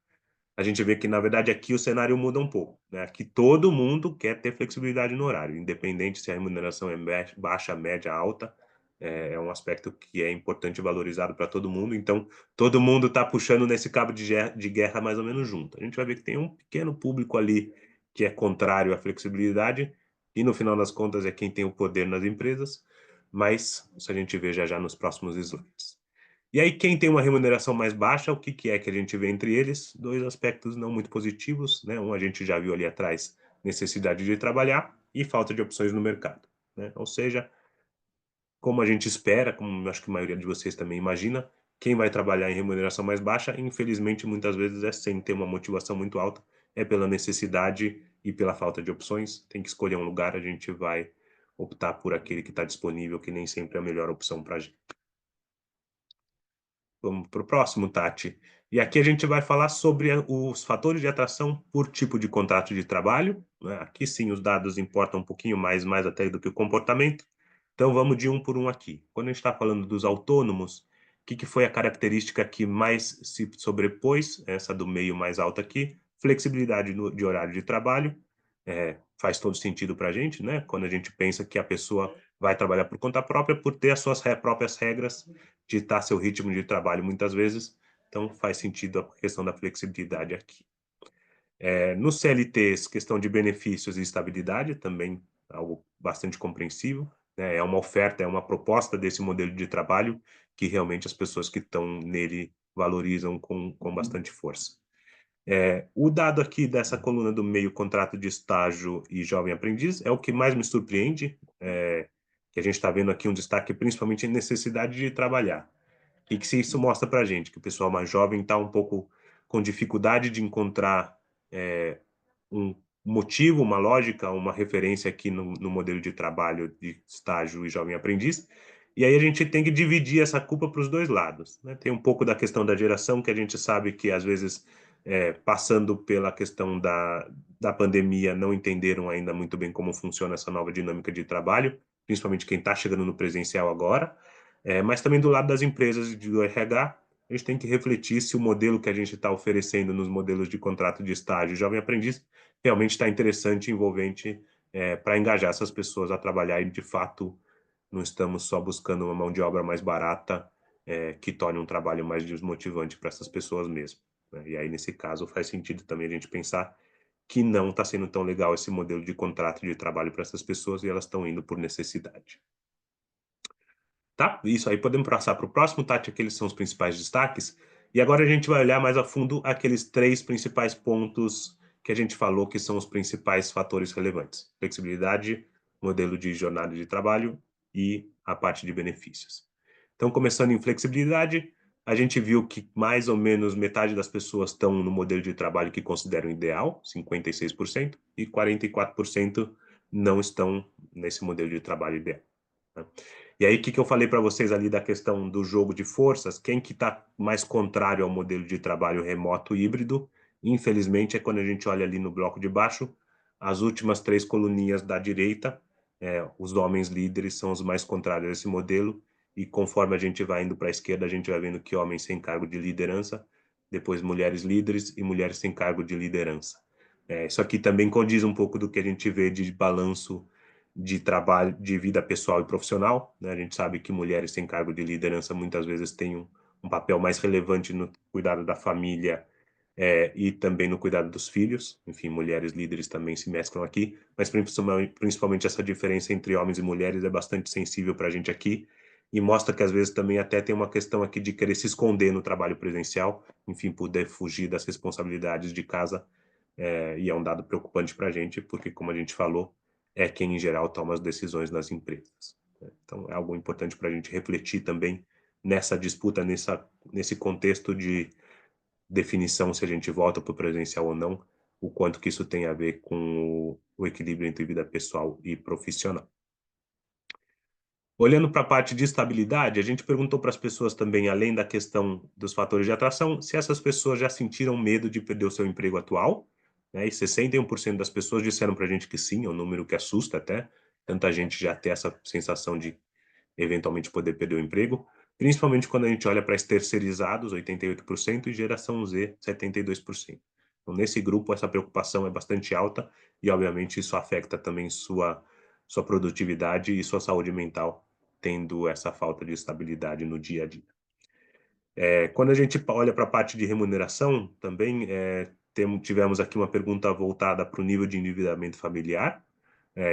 Speaker 2: a gente vê que, na verdade, aqui o cenário muda um pouco, né? Aqui todo mundo quer ter flexibilidade no horário, independente se a remuneração é baixa, média, alta, é um aspecto que é importante e valorizado para todo mundo. Então, todo mundo está puxando nesse cabo de guerra mais ou menos junto. A gente vai ver que tem um pequeno público ali que é contrário à flexibilidade, e no final das contas é quem tem o poder nas empresas, mas isso a gente vê já nos próximos slides. E aí, quem tem uma remuneração mais baixa, o que é que a gente vê entre eles? Dois aspectos não muito positivos, né? Um a gente já viu ali atrás, necessidade de trabalhar e falta de opções no mercado, né? Ou seja, como a gente espera, como acho que a maioria de vocês também imagina, quem vai trabalhar em remuneração mais baixa, infelizmente, muitas vezes é sem ter uma motivação muito alta, é pela necessidade e pela falta de opções. Tem que escolher um lugar, a gente vai optar por aquele que está disponível, que nem sempre é a melhor opção para a gente. Vamos para o próximo, Tati. E aqui a gente vai falar sobre os fatores de atração por tipo de contrato de trabalho, né? Aqui sim os dados importam um pouquinho mais até do que o comportamento. Então vamos de um por um aqui. Quando a gente está falando dos autônomos, o que foi a característica que mais se sobrepôs, essa do meio mais alta aqui? Flexibilidade de horário de trabalho, faz todo sentido para a gente, né? Quando a gente pensa que a pessoa vai trabalhar por conta própria, por ter as suas próprias regras, ditar seu ritmo de trabalho muitas vezes, então faz sentido a questão da flexibilidade aqui. Nos CLTs, questão de benefícios e estabilidade, também algo bastante compreensível, né? É uma oferta, é uma proposta desse modelo de trabalho que realmente as pessoas que estão nele valorizam com bastante força. O dado aqui dessa coluna do meio, contrato de estágio e jovem aprendiz, é o que mais me surpreende, que a gente está vendo aqui um destaque principalmente em necessidade de trabalhar. E que se isso mostra para a gente que o pessoal mais jovem está um pouco com dificuldade de encontrar um motivo, uma lógica, uma referência aqui no modelo de trabalho de estágio e jovem aprendiz. E aí a gente tem que dividir essa culpa para os dois lados, né? Tem um pouco da questão da geração, que a gente sabe que às vezes, passando pela questão da pandemia, não entenderam ainda muito bem como funciona essa nova dinâmica de trabalho, principalmente quem está chegando no presencial agora. Mas também do lado das empresas e do RH, a gente tem que refletir se o modelo que a gente está oferecendo nos modelos de contrato de estágio e jovem aprendiz realmente está interessante e envolvente para engajar essas pessoas a trabalhar e, de fato, não estamos só buscando uma mão de obra mais barata que torne um trabalho mais desmotivante para essas pessoas mesmo, né? E aí, nesse caso, faz sentido também a gente pensar que não está sendo tão legal esse modelo de contrato de trabalho para essas pessoas e elas estão indo por necessidade. Tá? Isso aí, podemos passar para o próximo, Tati, aqueles são os principais destaques. E agora a gente vai olhar mais a fundo aqueles 3 principais pontos que a gente falou que são os principais fatores relevantes: flexibilidade, modelo de jornada de trabalho e a parte de benefícios. Então, começando em flexibilidade, a gente viu que mais ou menos metade das pessoas estão no modelo de trabalho que consideram ideal, 56%, e 44% não estão nesse modelo de trabalho ideal, né? E aí, o que eu falei para vocês ali da questão do jogo de forças? Quem que está mais contrário ao modelo de trabalho remoto híbrido? Infelizmente, é quando a gente olha ali no bloco de baixo, as últimas 3 coluninhas da direita, os homens líderes são os mais contrários a esse modelo, e conforme a gente vai indo para a esquerda, a gente vai vendo que homens sem cargo de liderança, depois mulheres líderes e mulheres sem cargo de liderança. Isso aqui também condiz um pouco do que a gente vê de balanço de trabalho, de vida pessoal e profissional, né? A gente sabe que mulheres sem cargo de liderança muitas vezes têm um papel mais relevante no cuidado da família e também no cuidado dos filhos. Enfim, mulheres líderes também se mesclam aqui, mas principalmente essa diferença entre homens e mulheres é bastante sensível para a gente aqui e mostra que às vezes também até tem uma questão aqui de querer se esconder no trabalho presencial, enfim, poder fugir das responsabilidades de casa, e é um dado preocupante para a gente, porque, como a gente falou, é quem, em geral, toma as decisões nas empresas, né? Então, é algo importante para a gente refletir também nessa disputa, nesse contexto de definição, se a gente volta para o presencial ou não, o quanto que isso tem a ver com o equilíbrio entre vida pessoal e profissional. Olhando para a parte de estabilidade, a gente perguntou para as pessoas também, além da questão dos fatores de atração, se essas pessoas já sentiram medo de perder o seu emprego atual, né? E 61% das pessoas disseram para a gente que sim, é um número que assusta até, tanta gente já ter essa sensação de eventualmente poder perder o emprego, principalmente quando a gente olha para os terceirizados, 88%, e geração Z, 72%. Então, nesse grupo, essa preocupação é bastante alta e, obviamente, isso afeta também sua produtividade e sua saúde mental, tendo essa falta de estabilidade no dia a dia. Quando a gente olha para a parte de remuneração, também tivemos aqui uma pergunta voltada para o nível de endividamento familiar,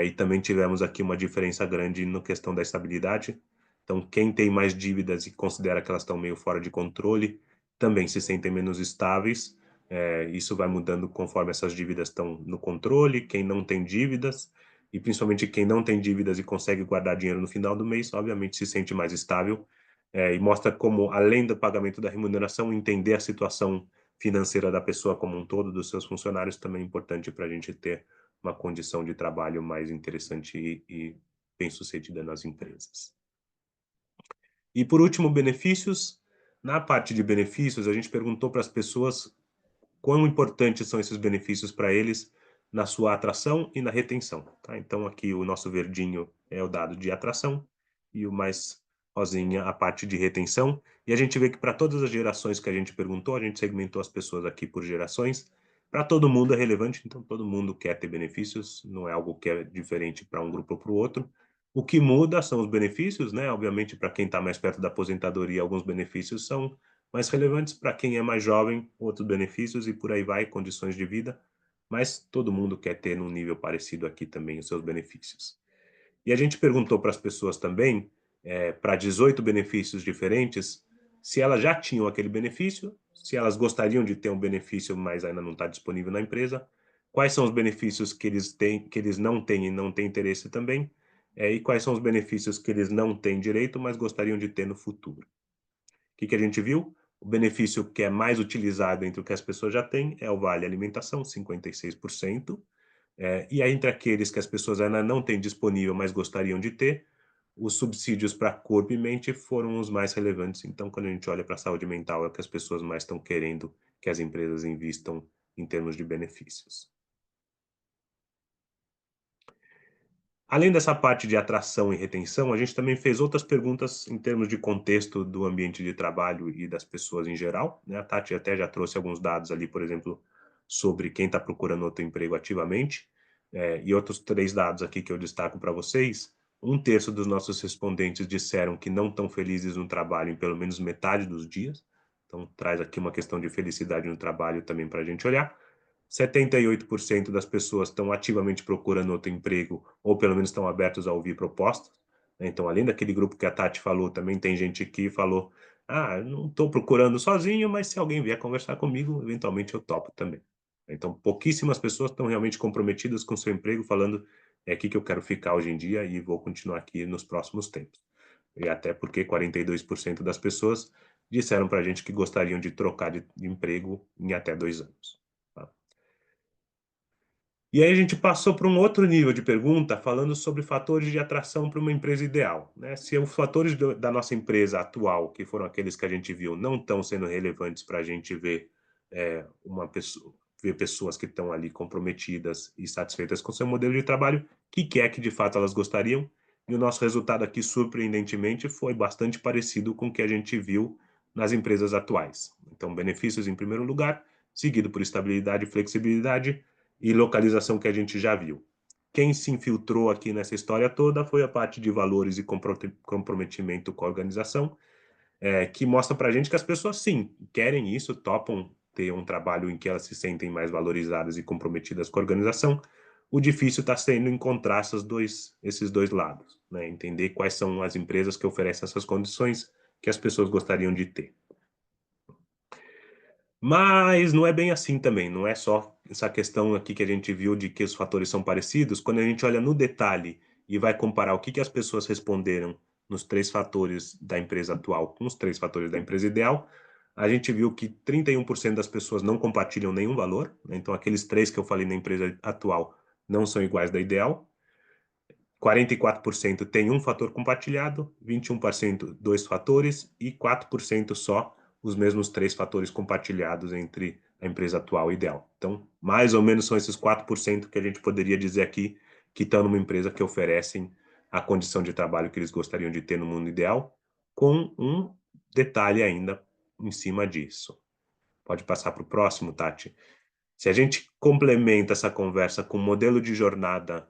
Speaker 2: e também tivemos aqui uma diferença grande na questão da estabilidade. Então, quem tem mais dívidas e considera que elas estão meio fora de controle, também se sentem menos estáveis. Isso vai mudando conforme essas dívidas estão no controle. Quem não tem dívidas, e principalmente quem não tem dívidas e consegue guardar dinheiro no final do mês, obviamente se sente mais estável. E mostra como, além do pagamento da remuneração, entender a situação financeira da pessoa como um todo, dos seus funcionários, também é importante para a gente ter uma condição de trabalho mais interessante e bem-sucedida nas empresas. E por último, benefícios. Na parte de benefícios, a gente perguntou para as pessoas quão importantes são esses benefícios para eles na sua atração e na retenção. Tá? Então, aqui o nosso verdinho é o dado de atração e o mais rosinha a parte de retenção. E a gente vê que para todas as gerações que a gente perguntou, a gente segmentou as pessoas aqui por gerações. Para todo mundo é relevante, então todo mundo quer ter benefícios, não é algo que é diferente para um grupo ou para o outro. O que muda são os benefícios, né? Obviamente, para quem está mais perto da aposentadoria, alguns benefícios são mais relevantes. Para quem é mais jovem, outros benefícios e por aí vai, condições de vida. Mas todo mundo quer ter num nível parecido aqui também os seus benefícios. E a gente perguntou para as pessoas também, para 18 benefícios diferentes, se elas já tinham aquele benefício, se elas gostariam de ter um benefício, mas ainda não está disponível na empresa, quais são os benefícios que eles têm, que eles não têm e não têm interesse também, e quais são os benefícios que eles não têm direito, mas gostariam de ter no futuro. O que a gente viu? O benefício que é mais utilizado entre o que as pessoas já têm é o Vale Alimentação, 56%. E aí, entre aqueles que as pessoas ainda não têm disponível, mas gostariam de ter, os subsídios para corpo e mente foram os mais relevantes. Então, quando a gente olha para a saúde mental, é o que as pessoas mais estão querendo que as empresas invistam em termos de benefícios. Além dessa parte de atração e retenção, a gente também fez outras perguntas em termos de contexto do ambiente de trabalho e das pessoas em geral, né? A Tati até já trouxe alguns dados ali, por exemplo, sobre quem está procurando outro emprego ativamente, e outros 3 dados aqui que eu destaco para vocês. 1/3 dos nossos respondentes disseram que não estão felizes no trabalho em pelo menos metade dos dias. Então, traz aqui uma questão de felicidade no trabalho também para a gente olhar. 78% das pessoas estão ativamente procurando outro emprego, ou pelo menos estão abertos a ouvir propostas. Então, além daquele grupo que a Tati falou, também tem gente que falou: ah, não estou procurando sozinho, mas se alguém vier conversar comigo, eventualmente eu topo também. Então, pouquíssimas pessoas estão realmente comprometidas com o seu emprego, falando: é aqui que eu quero ficar hoje em dia e vou continuar aqui nos próximos tempos. E até porque 42% das pessoas disseram para a gente que gostariam de trocar de emprego em até 2 anos. Tá? E aí a gente passou para um outro nível de pergunta, falando sobre fatores de atração para uma empresa ideal, né? Se os fatores da nossa empresa atual, que foram aqueles que a gente viu, não estão sendo relevantes para a gente ver ver pessoas que estão ali comprometidas e satisfeitas com seu modelo de trabalho, o que é que de fato elas gostariam? E o nosso resultado aqui, surpreendentemente, foi bastante parecido com o que a gente viu nas empresas atuais. Então, benefícios em primeiro lugar, seguido por estabilidade e flexibilidade, e localização que a gente já viu. Quem se infiltrou aqui nessa história toda foi a parte de valores e comprometimento com a organização, que mostra para a gente que as pessoas, sim, querem isso, topam ter um trabalho em que elas se sentem mais valorizadas e comprometidas com a organização. O difícil está sendo encontrar esses dois lados, né? Entender quais são as empresas que oferecem essas condições que as pessoas gostariam de ter. Mas não é bem assim também, não é só essa questão aqui que a gente viu de que os fatores são parecidos. Quando a gente olha no detalhe e vai comparar o que as pessoas responderam nos 3 fatores da empresa atual com os 3 fatores da empresa ideal, a gente viu que 31% das pessoas não compartilham nenhum valor, né? Então aqueles 3 que eu falei na empresa atual não são iguais da ideal. 44% tem um fator compartilhado, 21% 2 fatores e 4% só os mesmos 3 fatores compartilhados entre a empresa atual e ideal. Então, mais ou menos são esses 4% que a gente poderia dizer aqui que estão numa empresa que oferecem a condição de trabalho que eles gostariam de ter no mundo ideal, com um detalhe ainda em cima disso. Pode passar para o próximo, Tati. Se a gente complementa essa conversa com modelo de jornada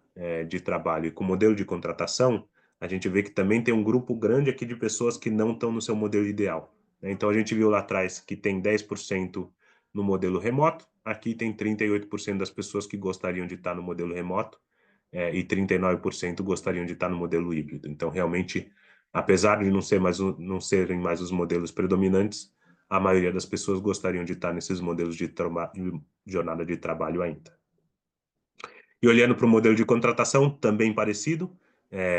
Speaker 2: de trabalho e com modelo de contratação, a gente vê que também tem um grupo grande aqui de pessoas que não estão no seu modelo ideal, né? Então, a gente viu lá atrás que tem 10% no modelo remoto, aqui tem 38% das pessoas que gostariam de estar no modelo remoto, e 39% gostariam de estar no modelo híbrido. Então, realmente, apesar de não serem mais os modelos predominantes, a maioria das pessoas gostariam de estar nesses modelos de jornada de trabalho ainda. E olhando para o modelo de contratação, também parecido,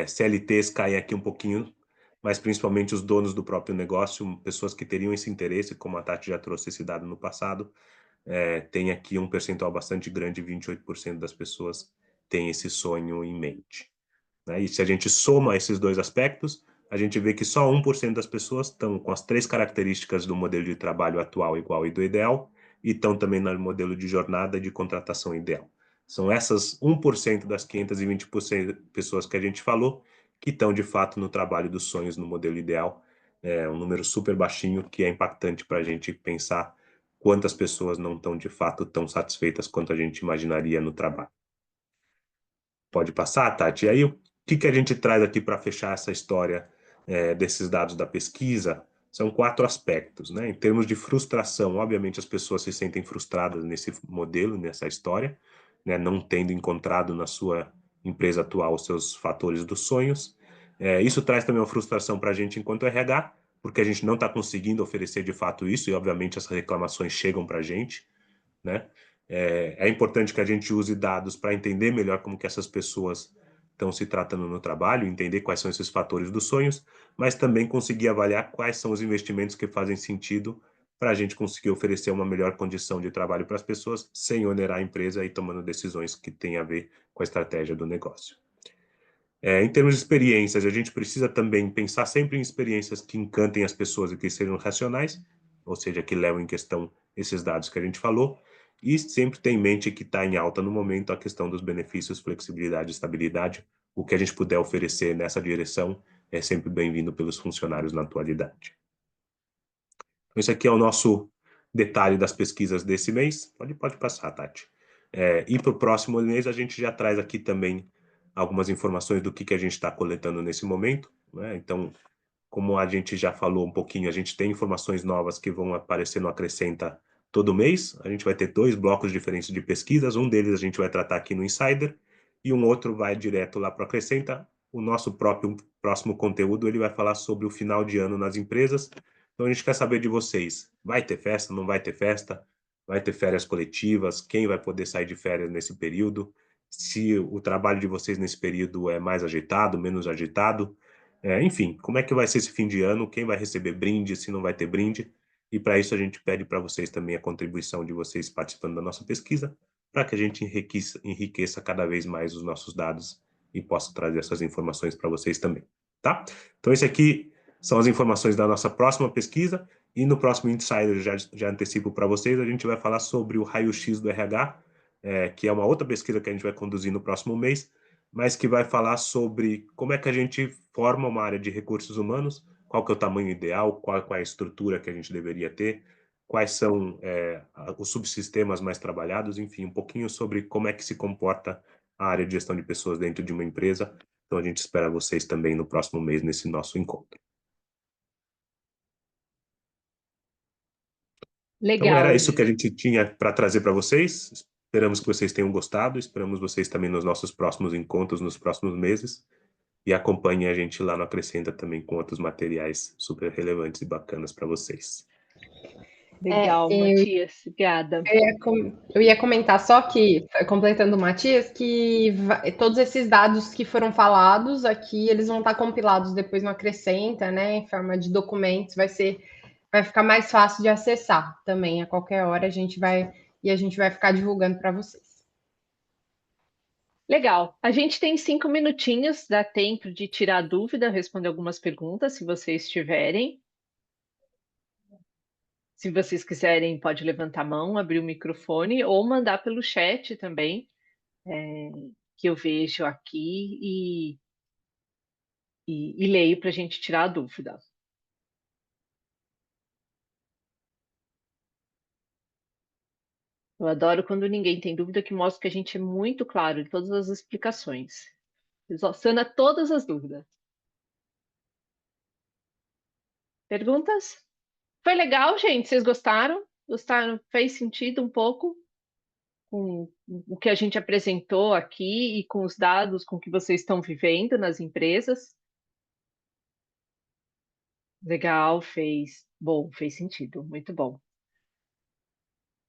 Speaker 2: CLTs caem aqui um pouquinho, mas principalmente os donos do próprio negócio, pessoas que teriam esse interesse, como a Tati já trouxe esse dado no passado, tem aqui um percentual bastante grande, 28% das pessoas têm esse sonho em mente, né? E se a gente soma esses dois aspectos, a gente vê que só 1% das pessoas estão com as 3 características do modelo de trabalho atual igual e do ideal, e estão também no modelo de jornada de contratação ideal. São essas 1% das 520 pessoas que a gente falou que estão, de fato, no trabalho dos sonhos no modelo ideal. É um número super baixinho que é impactante para a gente pensar quantas pessoas não estão, de fato, tão satisfeitas quanto a gente imaginaria no trabalho. Pode passar, Tati? E aí, o que a gente traz aqui para fechar essa história desses dados da pesquisa? São 4 aspectos, né? Em termos de frustração, obviamente as pessoas se sentem frustradas nesse modelo, nessa história, né? Não tendo encontrado na sua empresa atual os seus fatores dos sonhos. Isso traz também uma frustração para a gente enquanto RH, porque a gente não está conseguindo oferecer de fato isso, e obviamente essas reclamações chegam para a gente, né? É importante que a gente use dados para entender melhor como que essas pessoas estão se tratando no trabalho, entender quais são esses fatores dos sonhos, mas também conseguir avaliar quais são os investimentos que fazem sentido para a gente conseguir oferecer uma melhor condição de trabalho para as pessoas, sem onerar a empresa e tomando decisões que têm a ver com a estratégia do negócio. Em termos de experiências, a gente precisa também pensar sempre em experiências que encantem as pessoas e que sejam racionais, ou seja, que levam em questão esses dados que a gente falou, e sempre ter em mente que está em alta no momento a questão dos benefícios, flexibilidade e estabilidade. O que a gente puder oferecer nessa direção é sempre bem-vindo pelos funcionários na atualidade. Então, esse aqui é o nosso detalhe das pesquisas desse mês. Pode passar, Tati. E para o próximo mês, a gente já traz aqui também algumas informações do que a gente está coletando nesse momento, né? Então, como a gente já falou um pouquinho, a gente tem informações novas que vão aparecer no Acrescenta todo mês. A gente vai ter 2 blocos diferentes de pesquisas. Um deles a gente vai tratar aqui no Insider e um outro vai direto lá para o Acrescenta. O nosso próximo conteúdo ele vai falar sobre o final de ano nas empresas. Então a gente quer saber de vocês. Vai ter festa? Não vai ter festa? Vai ter férias coletivas? Quem vai poder sair de férias nesse período? Se o trabalho de vocês nesse período é mais agitado, menos agitado? Enfim, como é que vai ser esse fim de ano? Quem vai receber brinde, se não vai ter brinde? E para isso a gente pede para vocês também a contribuição de vocês participando da nossa pesquisa, para que a gente enriqueça cada vez mais os nossos dados e possa trazer essas informações para vocês também, tá? Então esse aqui são as informações da nossa próxima pesquisa e no próximo Insider, já antecipo para vocês, a gente vai falar sobre o raio-x do RH, que é uma outra pesquisa que a gente vai conduzir no próximo mês, mas que vai falar sobre como é que a gente forma uma área de recursos humanos, qual que é o tamanho ideal, qual é a estrutura que a gente deveria ter, quais são os subsistemas mais trabalhados, enfim, um pouquinho sobre como é que se comporta a área de gestão de pessoas dentro de uma empresa. Então a gente espera vocês também no próximo mês nesse nosso encontro. Então era
Speaker 1: Legal,
Speaker 2: isso que a gente tinha para trazer para vocês. Esperamos que vocês tenham gostado, esperamos vocês também nos nossos próximos encontros, nos próximos meses. E acompanhem a gente lá no Acrescenta também com outros materiais super relevantes e bacanas para vocês.
Speaker 1: legal, Matias, obrigada.
Speaker 3: Eu ia comentar só que, completando o Matias, que todos esses dados que foram falados aqui, eles vão estar compilados depois no Acrescenta, né, em forma de documentos, vai ficar mais fácil de acessar também, a qualquer hora a gente vai ficar divulgando para vocês.
Speaker 1: Legal. A gente tem 5 minutinhos, dá tempo de tirar dúvida, responder algumas perguntas, se vocês tiverem. Se vocês quiserem, pode levantar a mão, abrir o microfone ou mandar pelo chat também, que eu vejo aqui e leio para a gente tirar a dúvida. Eu adoro quando ninguém tem dúvida, que mostra que a gente é muito claro em todas as explicações. Sana todas as dúvidas. Perguntas? Foi legal, gente? Vocês gostaram? Gostaram? Fez sentido um pouco com o que a gente apresentou aqui e com os dados com que vocês estão vivendo nas empresas? Legal, fez. Bom, fez sentido. Muito bom.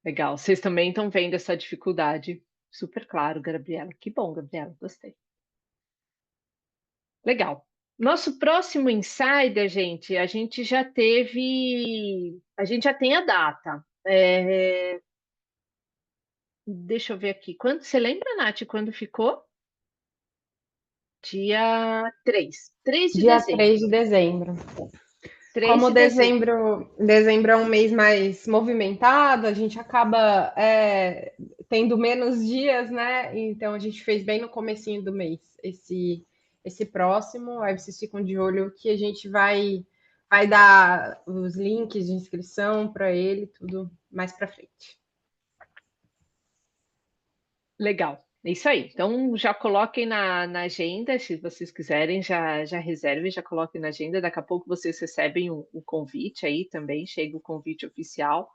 Speaker 1: Legal. Vocês também estão vendo essa dificuldade. Super claro, Gabriela. Que bom, Gabriela. Gostei. Legal. Nosso próximo Insider, gente, a gente já teve. A gente já tem a data. Deixa eu ver aqui. Quando, você lembra, Nath, quando ficou? Dia 3 de
Speaker 3: Dia
Speaker 1: dezembro.
Speaker 3: 3 de dezembro.
Speaker 1: 3
Speaker 3: Como
Speaker 1: de dezembro.
Speaker 3: dezembro é um mês mais movimentado, a gente acaba tendo menos dias, né? Então a gente fez bem no comecinho do mês esse próximo. Aí vocês ficam de olho que a gente vai dar os links de inscrição para ele, tudo mais para frente.
Speaker 1: Legal. É isso aí. Então, já coloquem na agenda, se vocês quiserem, já reservem, já coloquem na agenda. Daqui a pouco vocês recebem o convite aí também, chega o convite oficial.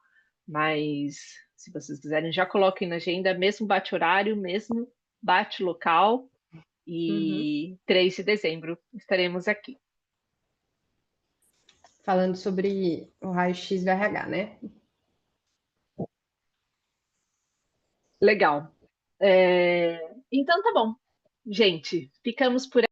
Speaker 1: Mas, se vocês quiserem, já coloquem na agenda, mesmo bate-horário, mesmo bate-local. E 3 de dezembro estaremos aqui.
Speaker 3: Falando sobre o raio-x do RH, né?
Speaker 1: Legal. Então, tá bom. Gente, ficamos por